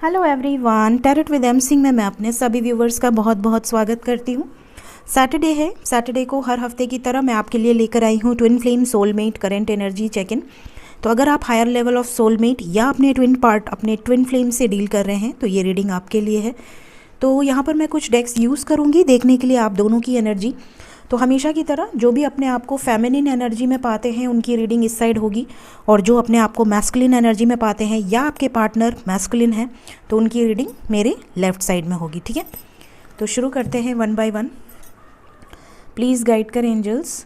Hello everyone, tarot with M Singh में मैं अपने सभी व्यूवर्स का बहुत बहुत स्वागत करती हूँ। सैटरडे है। सैटरडे को हर हफ्ते की तरह मैं आपके लिए लेकर आई हूँ twin flame soulmate current energy check in. तो अगर आप हायर लेवल ऑफ सोलमेट या अपने ट्विन फ्लेम से डील कर रहे हैं तो ये रीडिंग आपके लिए है। तो यहाँ पर मैं कुछ डेक्स यूज़ करूँगी देखने के लिए आप दोनों की एनर्जी। तो हमेशा की तरह जो भी अपने आप को फेमिनिन एनर्जी में पाते हैं उनकी रीडिंग इस साइड होगी, और जो अपने आप को मैस्कुलिन एनर्जी में पाते हैं या आपके पार्टनर मैस्कुलिन है तो उनकी रीडिंग मेरे लेफ़्ट साइड में होगी। ठीक है, तो शुरू करते हैं one by one. Please guide कर एंजल्स।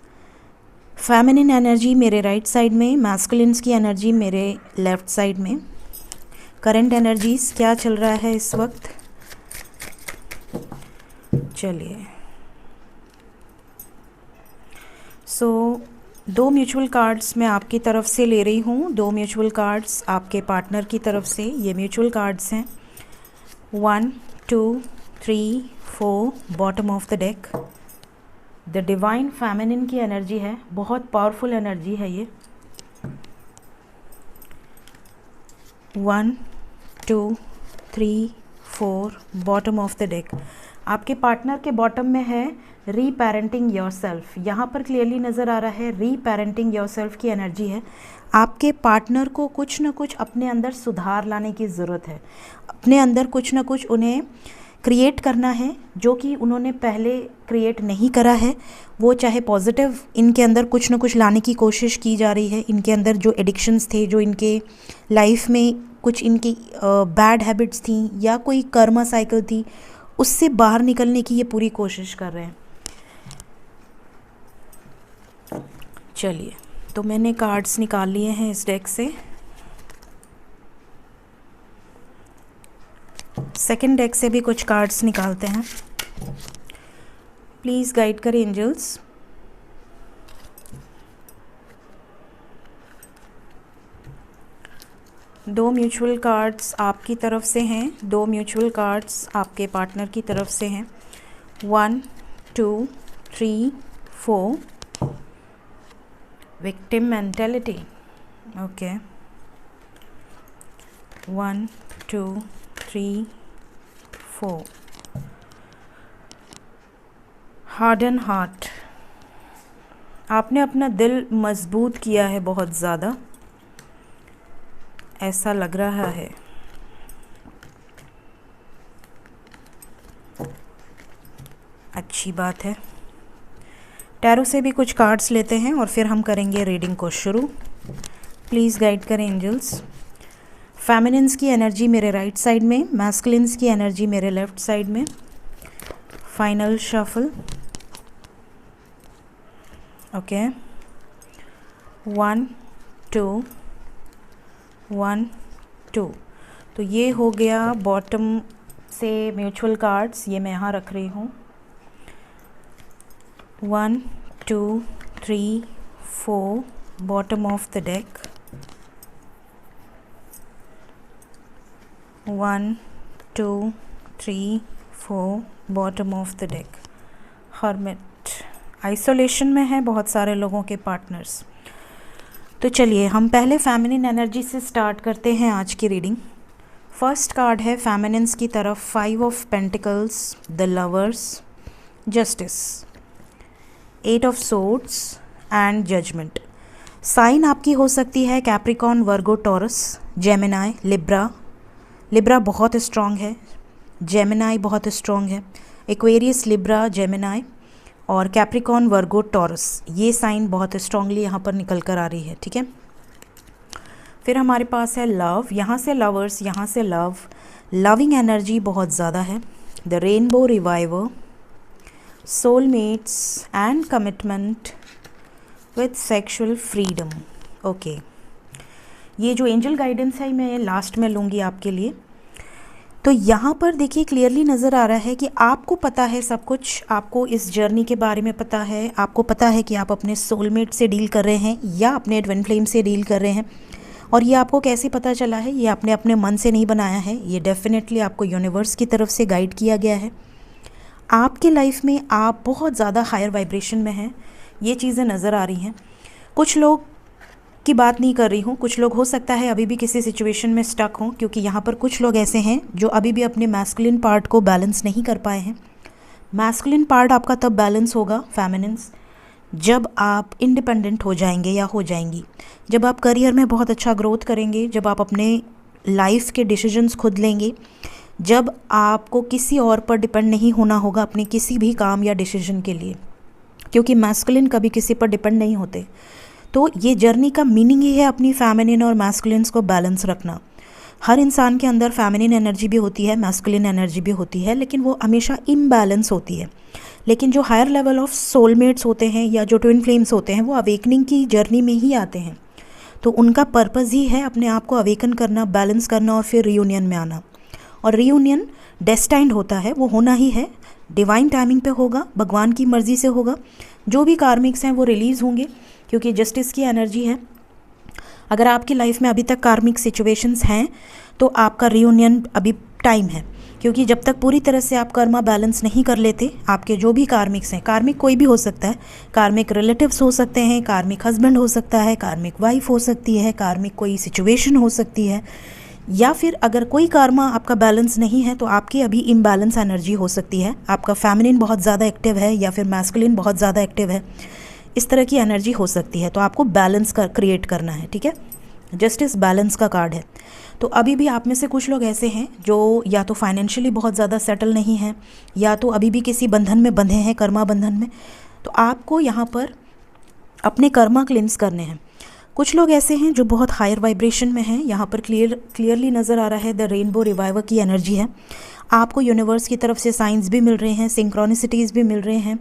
फेमिनिन एनर्जी मेरे राइट साइड में, मैस्कुलिन्स की एनर्जी मेरे लेफ़्ट साइड में। करंट एनर्जीज क्या चल रहा है इस वक्त, चलिए। दो म्यूचुअल कार्ड्स मैं आपकी तरफ से ले रही हूँ, दो म्यूचुअल कार्ड्स आपके पार्टनर की तरफ से। ये म्यूचुअल कार्ड्स हैं 1 2 3 4 bottom of the deck. The divine feminine की एनर्जी है, बहुत पावरफुल एनर्जी है ये। 1 2 3 4 बॉटम ऑफ द डेक। आपके पार्टनर के बॉटम में है रीपेरेंटिंग योरसेल्फ। यहाँ पर क्लियरली नज़र आ रहा है रीपेरेंटिंग योरसेल्फ की एनर्जी है। आपके पार्टनर को कुछ ना कुछ अपने अंदर सुधार लाने की ज़रूरत है, अपने अंदर कुछ ना कुछ उन्हें क्रिएट करना है जो कि उन्होंने पहले क्रिएट नहीं करा है। वो चाहे पॉजिटिव इनके अंदर कुछ ना कुछ लाने की कोशिश की जा रही है। इनके अंदर जो एडिक्शंस थे, जो इनके लाइफ में कुछ इनकी बैड हैबिट्स थी या कोई कर्मा साइकिल थी, उससे बाहर निकलने की ये पूरी कोशिश कर रहे हैं। चलिए, तो मैंने कार्ड्स निकाल लिए हैं इस डेक से। सेकंड डेक से भी कुछ कार्ड्स निकालते हैं। प्लीज़ गाइड करें एंजल्स। दो म्यूचुअल कार्ड्स आपकी तरफ से हैं, दो म्यूचुअल कार्ड्स आपके पार्टनर की तरफ से हैं। 1 2 3 4 victim mentality. Okay, 1 2 3 4 harden heart. आपने अपना दिल मजबूत किया है बहुत ज़्यादा, ऐसा लग रहा है। अच्छी बात है। टैरो से भी कुछ कार्ड्स लेते हैं और फिर हम करेंगे रीडिंग को शुरू। प्लीज़ गाइड करें एंजल्स। फेमिनिन्स की एनर्जी मेरे राइट साइड में, मैस्कुलिन्स की एनर्जी मेरे लेफ़्ट साइड में। Final shuffle. ओके, 1 2 1 2। तो ये हो गया बॉटम से म्यूचुअल कार्ड्स, ये मैं यहाँ रख रही हूँ। 1 2 3 4 bottom of the deck. 1 2 3 4 bottom of the deck. Hermit isolation में है बहुत सारे लोगों के पार्टनर्स। तो चलिए, हम पहले फेमिनिन एनर्जी से स्टार्ट करते हैं आज की रीडिंग। फर्स्ट कार्ड है फेमिनिन्स की तरफ 5 of pentacles, the lovers, justice, 8 of swords and judgement. Sign आपकी हो सकती है Capricorn, Virgo, Taurus, Gemini, Libra. Libra बहुत स्ट्रॉन्ग है, जेमिनाई बहुत स्ट्रॉन्ग है, एक्वेरियस, लिब्रा, जेमिनाई और कैप्रिकॉन, वर्गो, टॉरस, ये साइन बहुत स्ट्रांगली यहाँ पर निकल कर आ रही है। ठीक है, फिर हमारे पास है लव, यहाँ से लवर्स, यहाँ से लव, लविंग एनर्जी बहुत ज़्यादा है। The rainbow reviver, soulmates and commitment with sexual freedom. Okay, ये जो एंजल गाइडेंस है मैं लास्ट में लूँगी आपके लिए। तो यहाँ पर देखिए क्लियरली नज़र आ रहा है कि आपको पता है सब कुछ, आपको इस जर्नी के बारे में पता है, आपको पता है कि आप अपने सोलमेट से डील कर रहे हैं या अपने ट्विन फ्लेम से डील कर रहे हैं। और ये आपको कैसे पता चला है? ये आपने अपने मन से नहीं बनाया है, ये डेफिनेटली आपको यूनिवर्स की तरफ से गाइड किया गया है। आपके लाइफ में आप बहुत ज़्यादा हायर वाइब्रेशन में हैं, ये चीज़ें नज़र आ रही हैं। कुछ लोग की बात नहीं कर रही हूँ, कुछ लोग हो सकता है अभी भी किसी सिचुएशन में स्टक हों, क्योंकि यहाँ पर कुछ लोग ऐसे हैं जो अभी भी अपने मैस्कुलिन पार्ट को बैलेंस नहीं कर पाए हैं। मैस्कुलिन पार्ट आपका तब बैलेंस होगा फेमिनिन्स जब आप इंडिपेंडेंट हो जाएंगे या हो जाएंगी, जब आप करियर में बहुत अच्छा ग्रोथ करेंगे, जब आप अपने लाइफ के डिसीजंस खुद लेंगे, जब आपको किसी और पर डिपेंड नहीं होना होगा अपने किसी भी काम या डिसीजन के लिए, क्योंकि मैस्कुलिन कभी किसी पर डिपेंड नहीं होते। तो ये जर्नी का मीनिंग ही है अपनी फेमिनिन और मैस्कुलिन्स को बैलेंस रखना। हर इंसान के अंदर फेमिनिन एनर्जी भी होती है, मैस्कुलिन एनर्जी भी होती है, लेकिन वो हमेशा इम्बैलेंस होती है। लेकिन जो हायर लेवल ऑफ सोलमेट्स होते हैं या जो ट्विन फ्लेम्स होते हैं वो अवेकनिंग की जर्नी में ही आते हैं। तो उनका पर्पज़ ही है अपने आप को अवेकन करना, बैलेंस करना और फिर रियूनियन में आना। और रियूनियन डेस्टाइंड होता है, वो होना ही है, डिवाइन टाइमिंग पे होगा, भगवान की मर्ज़ी से होगा। जो भी कार्मिक्स हैं वो रिलीज़ होंगे, क्योंकि जस्टिस की एनर्जी है। अगर आपकी लाइफ में अभी तक कार्मिक सिचुएशंस हैं तो आपका रियूनियन अभी टाइम है, क्योंकि जब तक पूरी तरह से आप कर्मा बैलेंस नहीं कर लेते, आपके जो भी कार्मिक्स हैं, कार्मिक कोई भी हो सकता है, कार्मिक रिलेटिव्स हो सकते हैं, कार्मिक हस्बैंड हो सकता है, कार्मिक वाइफ हो सकती है, कार्मिक कोई सिचुएशन हो सकती है, या फिर अगर कोई कर्मा आपका बैलेंस नहीं है तो आपकी अभी इम्बैलेंस एनर्जी हो सकती है, आपका फेमिनिन बहुत ज़्यादा एक्टिव है या फिर मैस्कुलिन बहुत ज़्यादा एक्टिव है, इस तरह की एनर्जी हो सकती है। तो आपको बैलेंस क्रिएट करना है, ठीक है। जस्टिस बैलेंस का कार्ड है। तो अभी भी आप में से कुछ लोग ऐसे हैं जो या तो फाइनेंशियली बहुत ज़्यादा सेटल नहीं हैं, या तो अभी भी किसी बंधन में बंधे हैं, कर्मा बंधन में। तो आपको यहाँ पर अपने कर्मा क्लेंस करने हैं। कुछ लोग ऐसे हैं जो बहुत हायर वाइब्रेशन में हैं, यहाँ पर क्लियरली नज़र आ रहा है द रेनबो रिवाइवर की एनर्जी है। आपको यूनिवर्स की तरफ से साइंस भी मिल रहे हैं, सिंक्रोनिसिटीज़ भी मिल रहे हैं।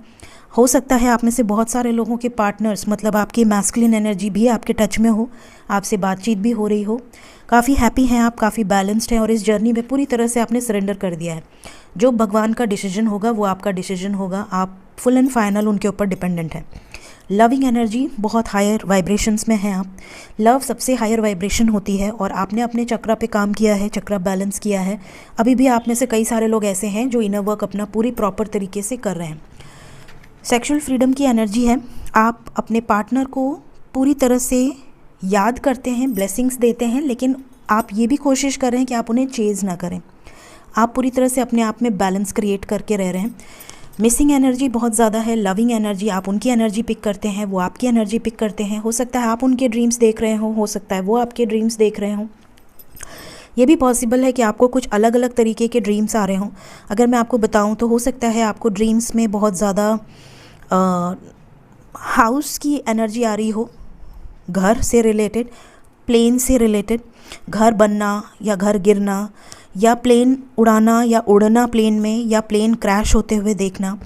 हो सकता है आप में से बहुत सारे लोगों के पार्टनर्स, मतलब आपकी मैस्कुलिन एनर्जी भी आपके टच में हो, आपसे बातचीत भी हो रही हो, काफ़ी हैप्पी हैं आप, काफ़ी बैलेंस्ड हैं और इस जर्नी में पूरी तरह से आपने सरेंडर कर दिया है। जो भगवान का डिसीजन होगा वो आपका डिसीजन होगा, आप फुल एंड फाइनल उनके ऊपर डिपेंडेंट हैं। लविंग एनर्जी बहुत हायर वाइब्रेशंस में हैं आप। लव सबसे हायर वाइब्रेशन होती है और आपने अपने चक्रा पे काम किया है, चक्रा बैलेंस किया है। अभी भी आप में से कई सारे लोग ऐसे हैं जो इनर वर्क अपना पूरी प्रॉपर तरीके से कर रहे हैं। सेक्सुअल फ्रीडम की एनर्जी है। आप अपने पार्टनर को पूरी तरह से याद करते हैं, ब्लेसिंग्स देते हैं, लेकिन आप ये भी कोशिश कर रहे हैं कि आप उन्हें चेज़ ना करें। आप पूरी तरह से अपने आप में बैलेंस क्रिएट करके रह रहे हैं। मिसिंग एनर्जी बहुत ज़्यादा है। लविंग एनर्जी, आप उनकी एनर्जी पिक करते हैं, वो आपकी एनर्जी पिक करते हैं। हो सकता है आप उनके ड्रीम्स देख रहे हो सकता है वो आपके ड्रीम्स देख रहे हों। ये भी पॉसिबल है कि आपको कुछ अलग अलग तरीके के ड्रीम्स आ रहे हों। अगर मैं आपको बताऊं तो हो सकता है आपको ड्रीम्स में बहुत ज़्यादा हाउस की एनर्जी आ रही हो, घर से रिलेटेड, प्लेन से रिलेटेड, घर बनना या घर गिरना या प्लेन उड़ाना या उड़ना प्लेन में, या प्लेन क्रैश होते हुए देखना,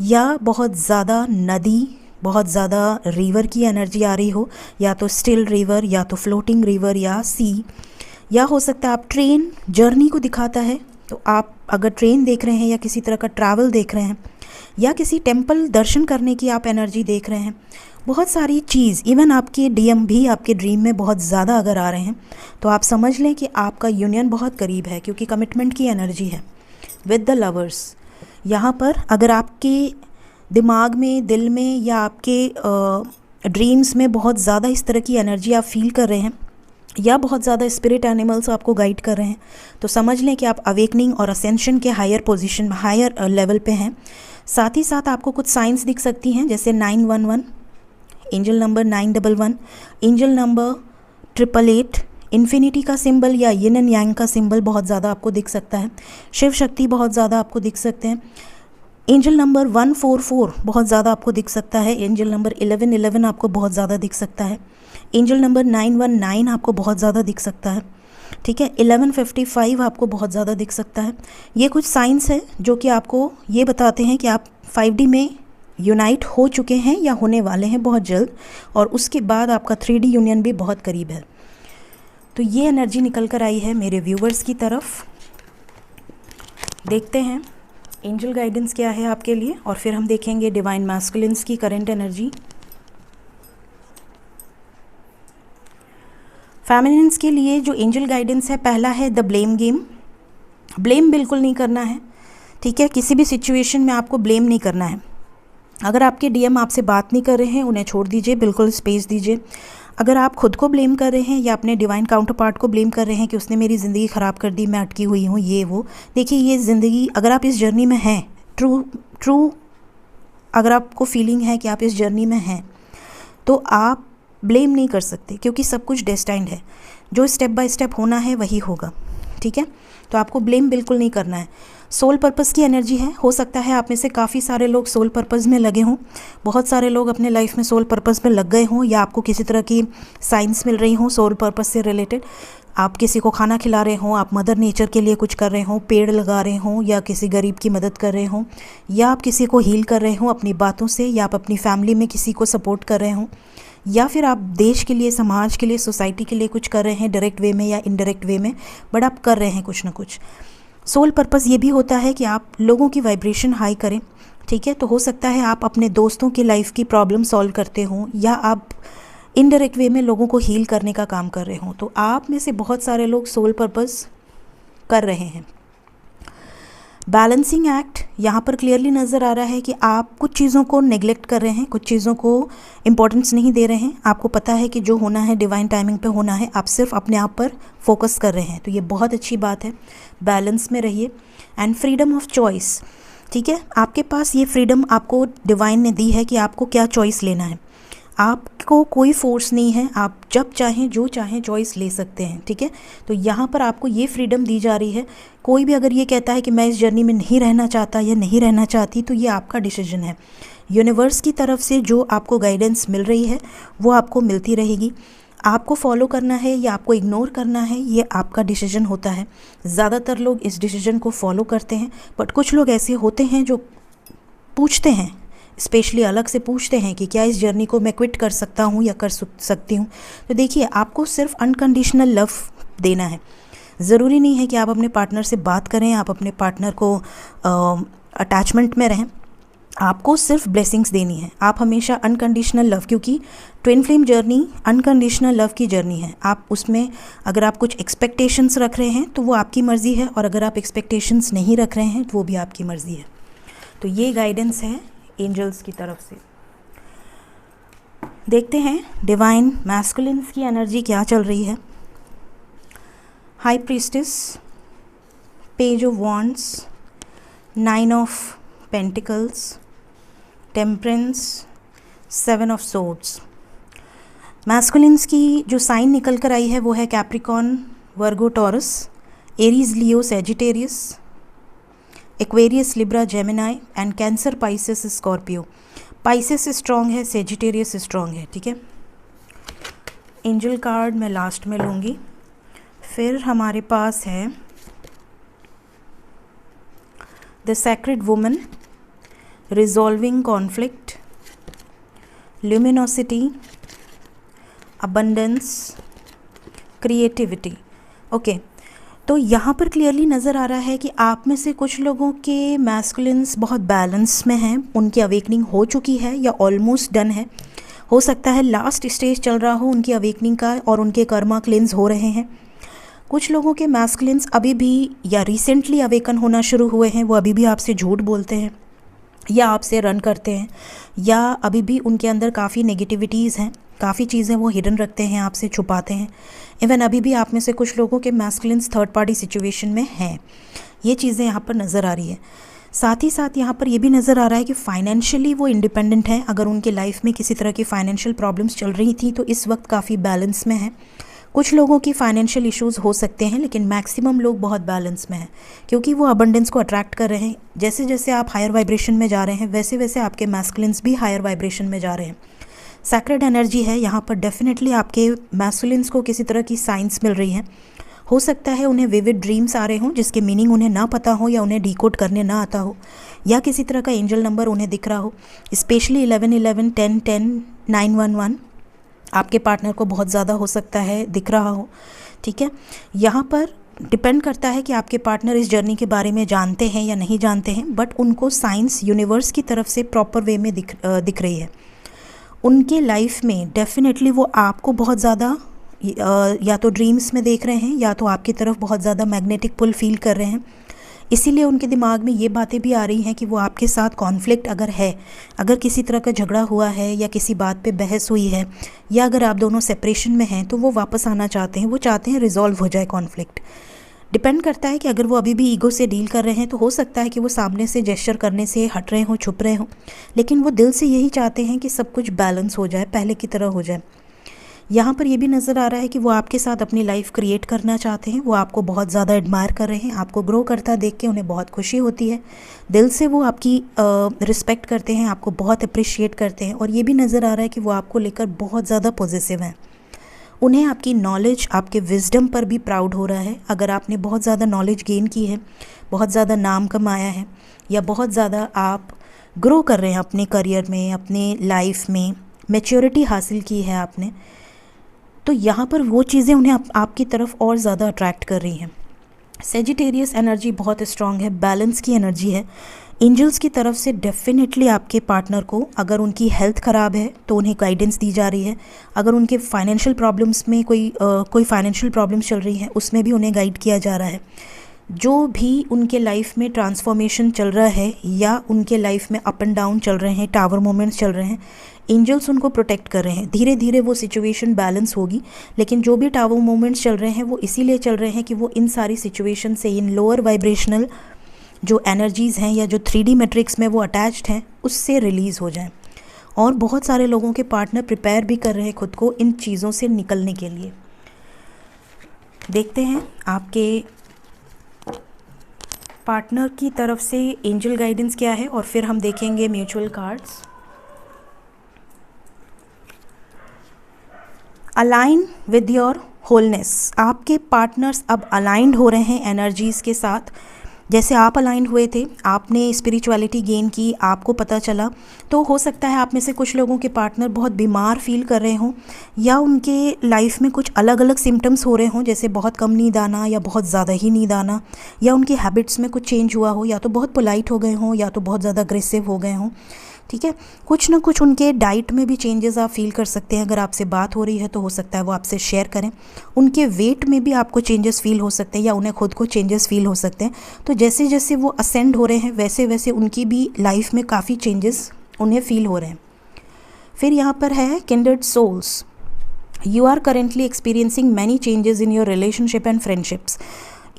या बहुत ज़्यादा नदी, बहुत ज़्यादा रिवर की एनर्जी आ रही हो, या तो स्टिल रिवर या तो फ्लोटिंग रिवर या सी, या हो सकता है आप ट्रेन जर्नी को दिखाता है तो आप अगर ट्रेन देख रहे हैं या किसी तरह का ट्रैवल देख रहे हैं या किसी टेम्पल दर्शन करने की आप एनर्जी देख रहे हैं, बहुत सारी चीज़, इवन आपके डीएम भी आपके ड्रीम में बहुत ज़्यादा अगर आ रहे हैं तो आप समझ लें कि आपका यूनियन बहुत करीब है, क्योंकि कमिटमेंट की एनर्जी है विद द लवर्स। यहाँ पर अगर आपके दिमाग में, दिल में या आपके ड्रीम्स में बहुत ज़्यादा इस तरह की एनर्जी आप फील कर रहे हैं या बहुत ज़्यादा स्पिरिट एनिमल्स आपको गाइड कर रहे हैं, तो समझ लें कि आप अवेकनिंग और असेंशन के हायर पोजीशन, हायर लेवल पे हैं। साथ ही साथ आपको कुछ साइंस दिख सकती हैं, जैसे 911, angel number 911, angel number 888, infinity का सिंबल या यिन एंड यांग का सिंबल बहुत ज़्यादा आपको दिख सकता है। शिव शक्ति बहुत ज़्यादा आपको दिख सकते हैं। एंजल नंबर 144 बहुत ज़्यादा आपको दिख सकता है। एंजल नंबर 1111 आपको बहुत ज़्यादा दिख सकता है। एंजल नंबर 919 आपको बहुत ज़्यादा दिख सकता है, ठीक है। 1155 आपको बहुत ज़्यादा दिख सकता है। ये कुछ साइंस है जो कि आपको ये बताते हैं कि आप 5D में यूनाइट हो चुके हैं या होने वाले हैं बहुत जल्द, और उसके बाद आपका 3D यूनियन भी बहुत करीब है। तो ये एनर्जी निकल कर आई है मेरे व्यूवर्स की तरफ। देखते हैं एंजल गाइडेंस क्या है आपके लिए, और फिर हम देखेंगे डिवाइन मैस्कुलिन्स की करंट एनर्जी। फेमिनिन्स के लिए जो एंजल गाइडेंस है, पहला है द ब्लेम गेम। ब्लेम बिल्कुल नहीं करना है, ठीक है। किसी भी सिचुएशन में आपको ब्लेम नहीं करना है। अगर आपके डीएम आपसे बात नहीं कर रहे हैं, उन्हें छोड़ दीजिए, बिल्कुल स्पेस दीजिए। अगर आप खुद को ब्लेम कर रहे हैं या अपने डिवाइन काउंटर पार्ट को ब्लेम कर रहे हैं कि उसने मेरी ज़िंदगी ख़राब कर दी, मैं अटकी हुई हूँ, ये वो, देखिए ये ज़िंदगी, अगर आप इस जर्नी में हैं, ट्रू अगर आपको फीलिंग है कि आप इस जर्नी में हैं, तो आप ब्लेम नहीं कर सकते, क्योंकि सब कुछ डेस्टाइंड है। जो स्टेप बाय स्टेप होना है वही होगा, ठीक है। तो आपको ब्लेम बिल्कुल नहीं करना है। सोल पर्पस की एनर्जी है। हो सकता है आप में से काफ़ी सारे लोग सोल पर्पस में लगे हों, बहुत सारे लोग अपने लाइफ में सोल पर्पस में लग गए हों, या आपको किसी तरह की साइंस मिल रही हों सोल पर्पस से रिलेटेड। आप किसी को खाना खिला रहे हों, आप मदर नेचर के लिए कुछ कर रहे हों, पेड़ लगा रहे हों, या किसी गरीब की मदद कर रहे हों, या आप किसी को हील कर रहे हों अपनी बातों से, या आप अपनी फैमिली में किसी को सपोर्ट कर रहे हों, या फिर आप देश के लिए, समाज के लिए, सोसाइटी के लिए कुछ कर रहे हैं डायरेक्ट वे में या इनडायरेक्ट वे में, बट आप कर रहे हैं कुछ ना कुछ। सोल पर्पस ये भी होता है कि आप लोगों की वाइब्रेशन हाई करें, ठीक है। तो हो सकता है आप अपने दोस्तों की लाइफ की प्रॉब्लम सॉल्व करते हों, या आप इनडायरेक्ट वे में लोगों को हील करने का काम कर रहे हों। तो आप में से बहुत सारे लोग सोल पर्पस कर रहे हैं। बैलेंसिंग एक्ट यहाँ पर क्लियरली नज़र आ रहा है कि आप कुछ चीज़ों को नेग्लेक्ट कर रहे हैं, कुछ चीज़ों को इम्पोर्टेंस नहीं दे रहे हैं। आपको पता है कि जो होना है डिवाइन टाइमिंग पे होना है, आप सिर्फ अपने आप पर फोकस कर रहे हैं। तो ये बहुत अच्छी बात है, बैलेंस में रहिए। एंड फ्रीडम ऑफ चॉइस, ठीक है। आपके पास ये फ्रीडम आपको डिवाइन ने दी है कि आपको क्या चॉइस लेना है। आपको कोई फोर्स नहीं है, आप जब चाहें जो चाहें चॉइस ले सकते हैं, ठीक है। तो यहाँ पर आपको ये फ्रीडम दी जा रही है। कोई भी अगर ये कहता है कि मैं इस जर्नी में नहीं रहना चाहता या नहीं रहना चाहती, तो ये आपका डिसीजन है। यूनिवर्स की तरफ से जो आपको गाइडेंस मिल रही है वो आपको मिलती रहेगी। आपको फॉलो करना है या आपको इग्नोर करना है, ये आपका डिसीजन होता है। ज़्यादातर लोग इस डिसीजन को फॉलो करते हैं, बट कुछ लोग ऐसे होते हैं जो पूछते हैं, स्पेशली अलग से पूछते हैं कि क्या इस जर्नी को मैं क्विट कर सकता हूँ या कर सकती हूँ। तो देखिए, आपको सिर्फ अनकंडीशनल लव देना है। ज़रूरी नहीं है कि आप अपने पार्टनर से बात करें, आप अपने पार्टनर को अटैचमेंट में रहें। आपको सिर्फ ब्लेसिंग्स देनी है। आप हमेशा अनकंडीशनल लव, क्योंकि twin flame journey unconditional love की जर्नी है। आप उसमें अगर आप कुछ एक्सपेक्टेशंस रख रहे हैं तो वो आपकी मर्ज़ी है, और अगर आप एक्सपेक्टेशंस नहीं रख रहे हैं तो वो भी आपकी मर्ज़ी है। तो ये गाइडेंस है एंजल्स की तरफ से। देखते हैं डिवाइन मैस्कुलिन्स की एनर्जी क्या चल रही है। High priestess, page of wands, 9 of pentacles, temperance, 7 of swords. Masculines की जो साइन निकल कर आई है वो है Capricorn, Virgo, taurus, Aries, Leo, Sagittarius, Aquarius, Libra, Gemini and cancer, Pisces, Scorpio. Pisces strong है, सेजिटेरियस स्ट्रॉन्ग है, ठीक है। एंजल कार्ड मैं लास्ट में लूँगी। फिर हमारे पास है the sacred woman, resolving conflict, luminosity, abundance, creativity. Okay, तो यहाँ पर क्लियरली नज़र आ रहा है कि आप में से कुछ लोगों के मैस्कुलिन्स बहुत बैलेंस में हैं, उनकी अवेकनिंग हो चुकी है या ऑलमोस्ट डन है। हो सकता है लास्ट स्टेज चल रहा हो उनकी अवेकनिंग का, और उनके कर्मा क्लेंस हो रहे हैं। कुछ लोगों के मैस्कुलिन्स अभी भी या रिसेंटली अवेकन होना शुरू हुए हैं, वो अभी भी आपसे झूठ बोलते हैं या आपसे रन करते हैं, या अभी भी उनके अंदर काफ़ी नेगेटिविटीज़ हैं, काफ़ी चीज़ें वो हिडन रखते हैं, आपसे छुपाते हैं। इवन अभी भी आप में से कुछ लोगों के मैस्कुलिन्स थर्ड पार्टी सिचुएशन में हैं। ये चीज़ें यहाँ पर नज़र आ रही है। साथ ही साथ यहाँ पर ये भी नज़र आ रहा है कि फाइनेंशियली वो इंडिपेंडेंट हैं। अगर उनके लाइफ में किसी तरह की फाइनेंशियल प्रॉब्लम्स चल रही थी तो इस वक्त काफ़ी बैलेंस में है। कुछ लोगों की फाइनेंशियल इश्यूज़ हो सकते हैं, लेकिन मैक्सिमम लोग बहुत बैलेंस में हैं, क्योंकि वो अबंडेंस को अट्रैक्ट कर रहे हैं। जैसे जैसे आप हायर वाइब्रेशन में जा रहे हैं, वैसे वैसे आपके मैस्कुलिन्स भी हायर वाइब्रेशन में जा रहे हैं। सैक्रेड एनर्जी है यहाँ पर। डेफिनेटली आपके मैस्कुलिन्स को किसी तरह की साइंस मिल रही है। हो सकता है उन्हें विविड ड्रीम्स आ रहे हों जिसके मीनिंग उन्हें ना पता हो, या उन्हें डिकोड करने ना आता हो, या किसी तरह का एंजल नंबर उन्हें दिख रहा हो, स्पेशली 1111, 1010, 911 आपके पार्टनर को बहुत ज़्यादा हो सकता है दिख रहा हो, ठीक है। यहाँ पर डिपेंड करता है कि आपके पार्टनर इस जर्नी के बारे में जानते हैं या नहीं जानते हैं, बट उनको साइंस यूनिवर्स की तरफ से प्रॉपर वे में दिख रही है। उनके लाइफ में डेफिनेटली वो आपको बहुत ज़्यादा या तो ड्रीम्स में देख रहे हैं, या तो आपकी तरफ बहुत ज़्यादा मैग्नेटिक पुल फील कर रहे हैं। इसीलिए उनके दिमाग में ये बातें भी आ रही हैं कि वो आपके साथ कॉन्फ्लिक्ट अगर है, अगर किसी तरह का झगड़ा हुआ है या किसी बात पे बहस हुई है, या अगर आप दोनों सेपरेशन में हैं, तो वो वापस आना चाहते हैं, वो चाहते हैं रिजॉल्व हो जाए कॉन्फ्लिक्ट। डिपेंड करता है कि अगर वो अभी भी ईगो से डील कर रहे हैं तो हो सकता है कि वो सामने से जेस्चर करने से हट रहे हों, छुप रहे हों, लेकिन वो दिल से यही चाहते हैं कि सब कुछ बैलेंस हो जाए, पहले की तरह हो जाए। यहाँ पर ये भी नज़र आ रहा है कि वो आपके साथ अपनी लाइफ क्रिएट करना चाहते हैं, वो आपको बहुत ज़्यादा एडमायर कर रहे हैं, आपको ग्रो करता देख के उन्हें बहुत खुशी होती है, दिल से वो आपकी रिस्पेक्ट करते हैं, आपको बहुत अप्रिशिएट करते हैं। और ये भी नज़र आ रहा है कि वो आपको लेकर बहुत ज़्यादा पॉजिटिव हैं। उन्हें आपकी नॉलेज, आपके विजडम पर भी प्राउड हो रहा है। अगर आपने बहुत ज़्यादा नॉलेज गेन की है, बहुत ज़्यादा नाम कमाया है, या बहुत ज़्यादा आप ग्रो कर रहे हैं अपने करियर में, अपने लाइफ में मैच्योरिटी हासिल की है आपने, तो यहाँ पर वो चीज़ें उन्हें आपकी तरफ और ज़्यादा अट्रैक्ट कर रही हैं। सेजिटेरियस एनर्जी बहुत स्ट्रॉन्ग है, बैलेंस की एनर्जी है। एंजल्स की तरफ से डेफिनेटली आपके पार्टनर को, अगर उनकी हेल्थ ख़राब है तो उन्हें गाइडेंस दी जा रही है, अगर उनके फाइनेंशियल प्रॉब्लम्स में कोई फाइनेंशियल प्रॉब्लम्स चल रही हैं उसमें भी उन्हें गाइड किया जा रहा है। जो भी उनके लाइफ में ट्रांसफॉर्मेशन चल रहा है या उनके लाइफ में अप एंड डाउन चल रहे हैं, टावर मोमेंट्स चल रहे हैं, एंजल्स उनको प्रोटेक्ट कर रहे हैं। धीरे धीरे वो सिचुएशन बैलेंस होगी, लेकिन जो भी टावर मोमेंट्स चल रहे हैं वो इसीलिए चल रहे हैं कि वो इन सारी सिचुएशन से, इन लोअर वाइब्रेशनल जो एनर्जीज़ हैं या जो 3D मैट्रिक्स में वो अटैच्ड हैं, उससे रिलीज़ हो जाएं। और बहुत सारे लोगों के पार्टनर प्रिपेयर भी कर रहे हैं खुद को इन चीज़ों से निकलने के लिए। देखते हैं आपके पार्टनर की तरफ से एंजल गाइडेंस क्या है, और फिर हम देखेंगे mutual cards. Align with your wholeness. आपके पार्टनर्स अब अलाइंड हो रहे हैं एनर्जीज़ के साथ। जैसे आप अलाइन हुए थे, आपने स्पिरिचुअलिटी गेन की, आपको पता चला, तो हो सकता है आप में से कुछ लोगों के पार्टनर बहुत बीमार फील कर रहे हों, या उनके लाइफ में कुछ अलग अलग सिम्टम्स हो रहे हों, जैसे बहुत कम नींद आना या बहुत ज़्यादा ही नींद आना, या उनकी हैबिट्स में कुछ चेंज हुआ हो, या तो बहुत पोलाइट हो गए हों या तो बहुत ज़्यादा अग्रेसिव हो गए हों। ठीक है, कुछ ना कुछ उनके डाइट में भी चेंजेस आप फील कर सकते हैं। अगर आपसे बात हो रही है तो हो सकता है वो आपसे शेयर करें। उनके वेट में भी आपको चेंजेस फील हो सकते हैं, या उन्हें खुद को चेंजेस फील हो सकते हैं। तो जैसे जैसे वो असेंड हो रहे हैं वैसे वैसे उनकी भी लाइफ में काफ़ी चेंजेस उन्हें फील हो रहे हैं। फिर यहाँ पर है kindred souls. You are currently experiencing many changes in your relationship and friendships.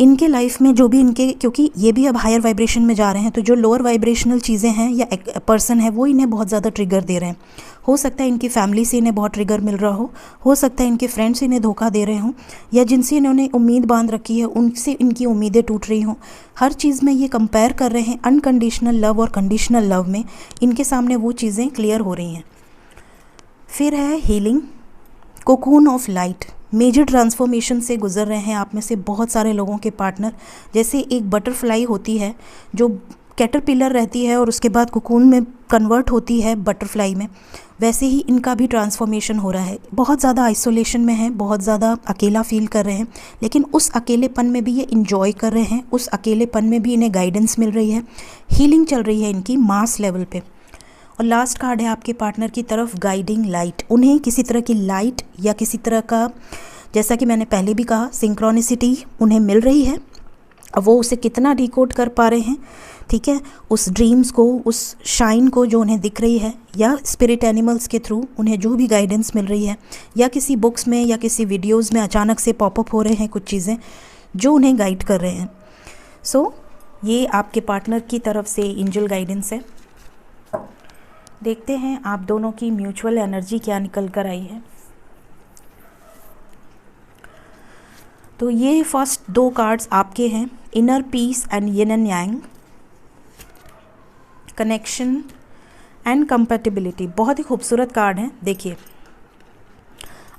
इनके लाइफ में जो भी इनके, क्योंकि ये भी अब हायर वाइब्रेशन में जा रहे हैं, तो जो लोअर वाइब्रेशनल चीज़ें हैं या एक पर्सन है वो इन्हें बहुत ज़्यादा ट्रिगर दे रहे हैं। हो सकता है इनकी फैमिली से इन्हें बहुत ट्रिगर मिल रहा हो सकता है इनके फ्रेंड्स इन्हें धोखा दे रहे हों, या जिनसे इन्होंने उम्मीद बांध रखी है उनसे इनकी उम्मीदें टूट रही हों। हर चीज़ में ये कंपेयर कर रहे हैं अनकंडीशनल लव और कंडीशनल लव में। इनके सामने वो चीज़ें क्लियर हो रही हैं। फिर है healing, cocoon of light. Major transformation से गुजर रहे हैं आप में से बहुत सारे लोगों के पार्टनर। जैसे एक बटरफ्लाई होती है जो कैटरपिलर रहती है और उसके बाद कोकून में कन्वर्ट होती है बटरफ्लाई में, वैसे ही इनका भी ट्रांसफॉर्मेशन हो रहा है। बहुत ज़्यादा आइसोलेशन में है, बहुत ज़्यादा अकेला फील कर रहे हैं, लेकिन उस अकेलेपन में भी ये इंजॉय कर रहे हैं, उस अकेलेपन में भी इन्हें गाइडेंस मिल रही है, हीलिंग चल रही है इनकी मास लेवल पे। और लास्ट कार्ड है आपके पार्टनर की तरफ, गाइडिंग लाइट। उन्हें किसी तरह की लाइट या किसी तरह का, जैसा कि मैंने पहले भी कहा, सिंक्रोनिसिटी उन्हें मिल रही है। अब वो उसे कितना डिकोड कर पा रहे हैं, ठीक है, उस ड्रीम्स को, उस शाइन को जो उन्हें दिख रही है, या स्पिरिट एनिमल्स के थ्रू उन्हें जो भी गाइडेंस मिल रही है, या किसी बुक्स में या किसी वीडियोज़ में अचानक से पॉपअप हो रहे हैं कुछ चीज़ें जो उन्हें गाइड कर रहे हैं। सो ये आपके पार्टनर की तरफ से एंजल गाइडेंस है। देखते हैं आप दोनों की म्यूचुअल एनर्जी क्या निकल कर आई है। तो ये फर्स्ट दो कार्ड्स आपके हैं, inner peace and yin and yang, connection and compatibility. बहुत ही खूबसूरत कार्ड हैं। देखिए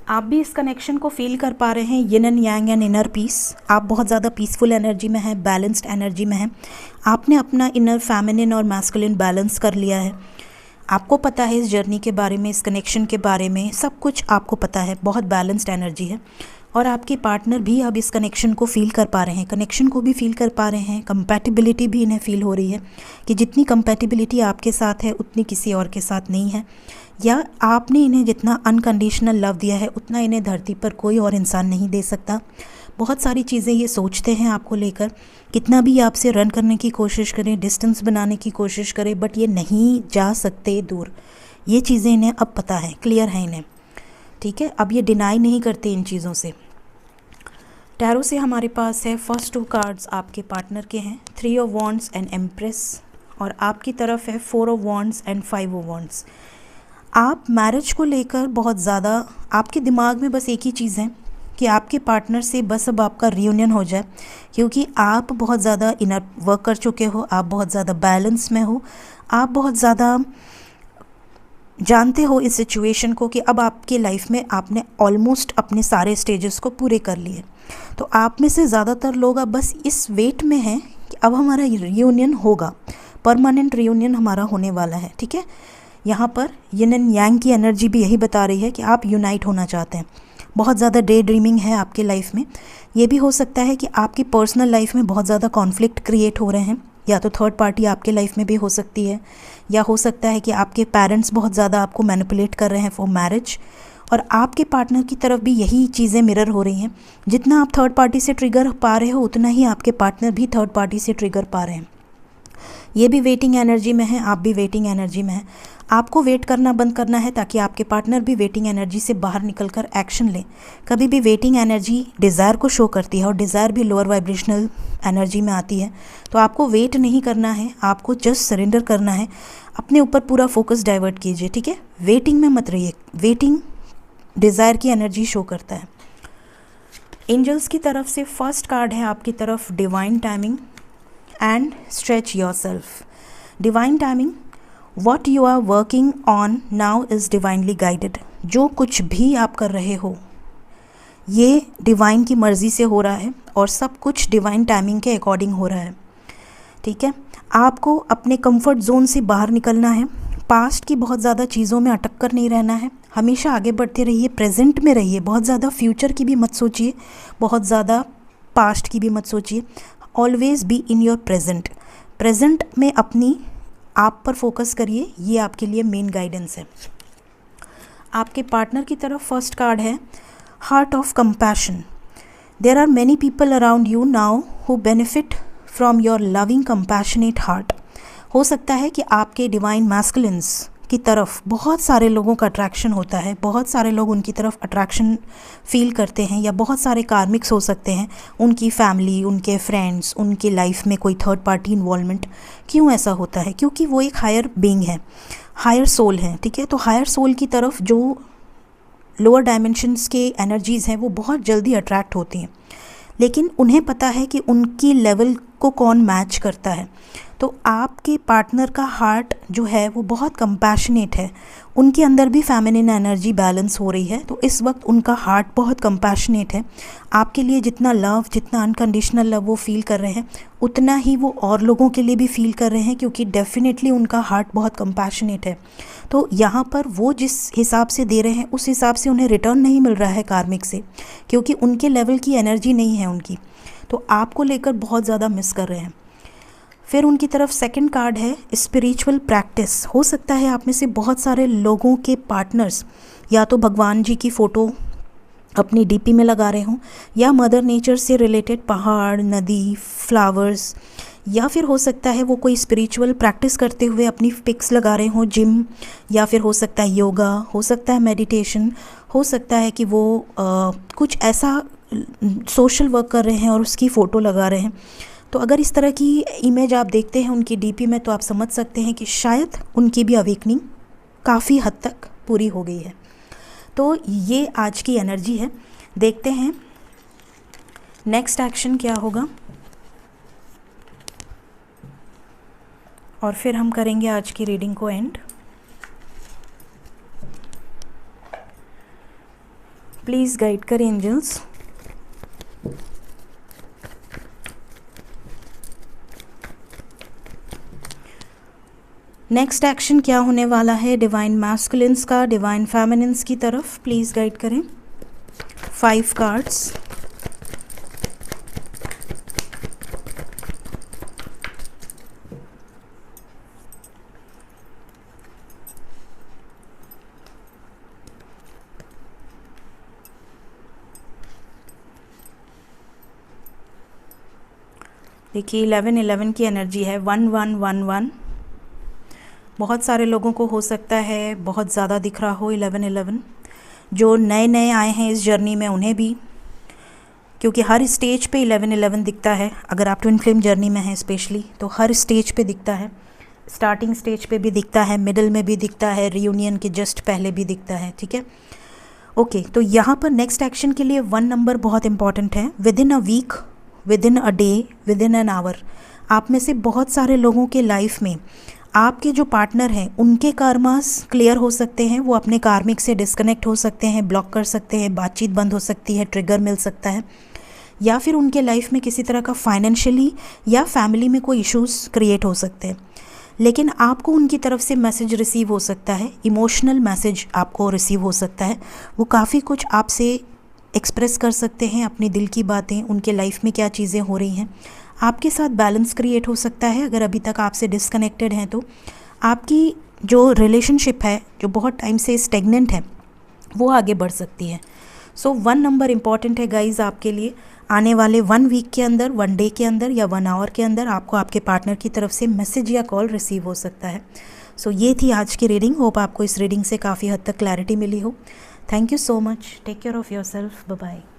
आप भी इस कनेक्शन को फील कर पा रहे हैं, yin and yang and inner peace. आप बहुत ज़्यादा पीसफुल एनर्जी में हैं, बैलेंस्ड एनर्जी में हैं। आपने अपना इनर फेमिनिन और मैस्कुलिन बैलेंस कर लिया है। आपको पता है इस जर्नी के बारे में, इस कनेक्शन के बारे में, सब कुछ आपको पता है। बहुत बैलेंस्ड एनर्जी है। और आपके पार्टनर भी अब इस कनेक्शन को फील कर पा रहे हैं, कनेक्शन को भी फील कर पा रहे हैं। कंपैटिबिलिटी भी इन्हें फील हो रही है कि जितनी कंपैटिबिलिटी आपके साथ है उतनी किसी और के साथ नहीं है, या आपने इन्हें जितना अनकंडीशनल लव दिया है उतना इन्हें धरती पर कोई और इंसान नहीं दे सकता। बहुत सारी चीज़ें ये सोचते हैं आपको लेकर, कितना भी आपसे रन करने की कोशिश करें, डिस्टेंस बनाने की कोशिश करें, बट ये नहीं जा सकते दूर। ये चीज़ें इन्हें अब पता है, क्लियर है इन्हें, ठीक है। अब ये डिनाई नहीं करते इन चीज़ों से। टैरो से हमारे पास है फर्स्ट 2 कार्ड्स आपके पार्टनर के हैं, 3 ऑफ वॉन्ड्स एंड एम्प्रेस, और आपकी तरफ है 4 of wands and 5 of wands. आप मैरिज को लेकर बहुत ज़्यादा, आपके दिमाग में बस एक ही चीज़ है कि आपके पार्टनर से बस अब आपका रियूनियन हो जाए, क्योंकि आप बहुत ज़्यादा इनर वर्क कर चुके हो, आप बहुत ज़्यादा बैलेंस में हो, आप बहुत ज़्यादा जानते हो इस सिचुएशन को कि अब आपके लाइफ में आपने ऑलमोस्ट अपने सारे स्टेजेस को पूरे कर लिए। तो आप में से ज़्यादातर लोग अब बस इस वेट में हैं कि अब हमारा रियूनियन होगा, परमानेंट रियूनियन हमारा होने वाला है, ठीक है। यहाँ पर यिन एंड यांग की एनर्जी भी यही बता रही है कि आप यूनाइट होना चाहते हैं। बहुत ज़्यादा डे ड्रीमिंग है आपके लाइफ में। ये भी हो सकता है कि आपकी पर्सनल लाइफ में बहुत ज़्यादा कॉन्फ्लिक्ट क्रिएट हो रहे हैं, या तो थर्ड पार्टी आपके लाइफ में भी हो सकती है, या हो सकता है कि आपके पेरेंट्स बहुत ज़्यादा आपको मैनिपुलेट कर रहे हैं फॉर मैरिज, और आपके पार्टनर की तरफ भी यही चीज़ें मिरर हो रही हैं। जितना आप थर्ड पार्टी से ट्रिगर पा रहे हो, उतना ही आपके पार्टनर भी थर्ड पार्टी से ट्रिगर पा रहे हैं। ये भी वेटिंग एनर्जी में है, आप भी वेटिंग एनर्जी में हैं। आपको वेट करना बंद करना है ताकि आपके पार्टनर भी वेटिंग एनर्जी से बाहर निकलकर एक्शन लें। कभी भी वेटिंग एनर्जी डिज़ायर को शो करती है, और डिज़ायर भी लोअर वाइब्रेशनल एनर्जी में आती है। तो आपको वेट नहीं करना है, आपको जस्ट सरेंडर करना है। अपने ऊपर पूरा फोकस डाइवर्ट कीजिए, ठीक है। वेटिंग में मत रहिए, वेटिंग डिज़ायर की एनर्जी शो करता है। एंजल्स की तरफ से फर्स्ट कार्ड है आपकी तरफ divine timing and stretch yourself. Divine timing, what you are working on now is divinely guided. जो कुछ भी आप कर रहे हो ये डिवाइन की मर्ज़ी से हो रहा है, और सब कुछ डिवाइन टाइमिंग के अकॉर्डिंग हो रहा है, ठीक है। आपको अपने कंफर्ट जोन से बाहर निकलना है, पास्ट की बहुत ज़्यादा चीज़ों में अटक कर नहीं रहना है, हमेशा आगे बढ़ते रहिए, प्रेजेंट में रहिए, बहुत ज़्यादा फ्यूचर की भी मत सोचिए, बहुत ज़्यादा पास्ट की भी मत सोचिए। Always be in your present. Present में अपनी आप पर फोकस करिए, ये आपके लिए मेन गाइडेंस है। आपके पार्टनर की तरफ फर्स्ट कार्ड है heart of compassion. There are many people around you now who benefit from your loving compassionate heart. हो सकता है कि आपके डिवाइन मैस्कुलिन्स की तरफ बहुत सारे लोगों का अट्रैक्शन होता है, बहुत सारे लोग उनकी तरफ अट्रैक्शन फील करते हैं, या बहुत सारे कार्मिक्स हो सकते हैं, उनकी फैमिली, उनके फ्रेंड्स, उनके लाइफ में कोई थर्ड पार्टी इन्वॉल्वमेंट। क्यों ऐसा होता है? क्योंकि वो एक हायर बीइंग है, हायर सोल है, ठीक है। तो हायर सोल की तरफ जो लोअर डायमेंशंस के एनर्जीज़ हैं वो बहुत जल्दी अट्रैक्ट होती हैं, लेकिन उन्हें पता है कि उनकी लेवल को कौन मैच करता है। तो आपके पार्टनर का हार्ट जो है वो बहुत कंपैशनेट है, उनके अंदर भी फेमिनिन एनर्जी बैलेंस हो रही है, तो इस वक्त उनका हार्ट बहुत कंपैशनेट है। आपके लिए जितना लव, जितना अनकंडीशनल लव वो फील कर रहे हैं, उतना ही वो और लोगों के लिए भी फील कर रहे हैं, क्योंकि डेफिनेटली उनका हार्ट बहुत कंपैशनेट है। तो यहाँ पर वो जिस हिसाब से दे रहे हैं उस हिसाब से उन्हें रिटर्न नहीं मिल रहा है कार्मिक से, क्योंकि उनके लेवल की एनर्जी नहीं है उनकी, तो आपको लेकर बहुत ज़्यादा मिस कर रहे हैं। फिर उनकी तरफ सेकंड कार्ड है स्पिरिचुअल प्रैक्टिस। हो सकता है आप में से बहुत सारे लोगों के पार्टनर्स या तो भगवान जी की फ़ोटो अपनी डीपी में लगा रहे हों, या मदर नेचर से रिलेटेड पहाड़, नदी, फ्लावर्स, या फिर हो सकता है वो कोई स्पिरिचुअल प्रैक्टिस करते हुए अपनी पिक्स लगा रहे हों जिम, या फिर हो सकता है योगा, हो सकता है मेडिटेशन, हो सकता है कि वो कुछ ऐसा सोशल वर्क कर रहे हैं और उसकी फ़ोटो लगा रहे हैं। तो अगर इस तरह की इमेज आप देखते हैं उनकी डीपी में, तो आप समझ सकते हैं कि शायद उनकी भी अवेकनिंग काफ़ी हद तक पूरी हो गई है। तो ये आज की एनर्जी है। देखते हैं नेक्स्ट एक्शन क्या होगा, और फिर हम करेंगे आज की रीडिंग को एंड। प्लीज़ गाइड करें एंजल्स। नेक्स्ट एक्शन क्या होने वाला है डिवाइन मैस्कुलिन्स का डिवाइन फेमिनिन्स की तरफ, प्लीज़ गाइड करें। 5 कार्ड्स। देखिए 11 की एनर्जी है, 1111। बहुत सारे लोगों को हो सकता है बहुत ज़्यादा दिख रहा हो 11। जो नए नए आए हैं इस जर्नी में उन्हें भी, क्योंकि हर स्टेज पे 11 दिखता है। अगर आप ट्विन फ्लेम जर्नी में हैं स्पेशली तो हर स्टेज पे दिखता है। स्टार्टिंग स्टेज पे भी दिखता है, मिडिल में भी दिखता है, रियूनियन के जस्ट पहले भी दिखता है। ठीक है, ओके। तो यहाँ पर नेक्स्ट एक्शन के लिए 1 नंबर बहुत इंपॉर्टेंट है। Within a week, within a day, within an hour, आप में से बहुत सारे लोगों के लाइफ में आपके जो पार्टनर हैं उनके कर्मास क्लियर हो सकते हैं। वो अपने कार्मिक से डिस्कनेक्ट हो सकते हैं, ब्लॉक कर सकते हैं, बातचीत बंद हो सकती है, ट्रिगर मिल सकता है, या फिर उनके लाइफ में किसी तरह का फाइनेंशियली या फैमिली में कोई इश्यूज़ क्रिएट हो सकते हैं। लेकिन आपको उनकी तरफ से मैसेज रिसीव हो सकता है, इमोशनल मैसेज आपको रिसीव हो सकता है। वो काफ़ी कुछ आपसे एक्सप्रेस कर सकते हैं, अपने दिल की बातें, उनके लाइफ में क्या चीज़ें हो रही हैं। आपके साथ बैलेंस क्रिएट हो सकता है। अगर अभी तक आपसे डिस्कनेक्टेड हैं तो आपकी जो रिलेशनशिप है, जो बहुत टाइम से स्टेगनेंट है, वो आगे बढ़ सकती है। सो 1 नंबर इम्पॉर्टेंट है गाइज आपके लिए। आने वाले 1 वीक के अंदर, 1 डे के अंदर या 1 आवर के अंदर आपको आपके पार्टनर की तरफ से मैसेज या कॉल रिसीव हो सकता है। सो ये थी आज की रीडिंग। होप आपको इस रीडिंग से काफ़ी हद तक क्लैरिटी मिली हो। Thank you so much. Take care of yourself. Bye bye.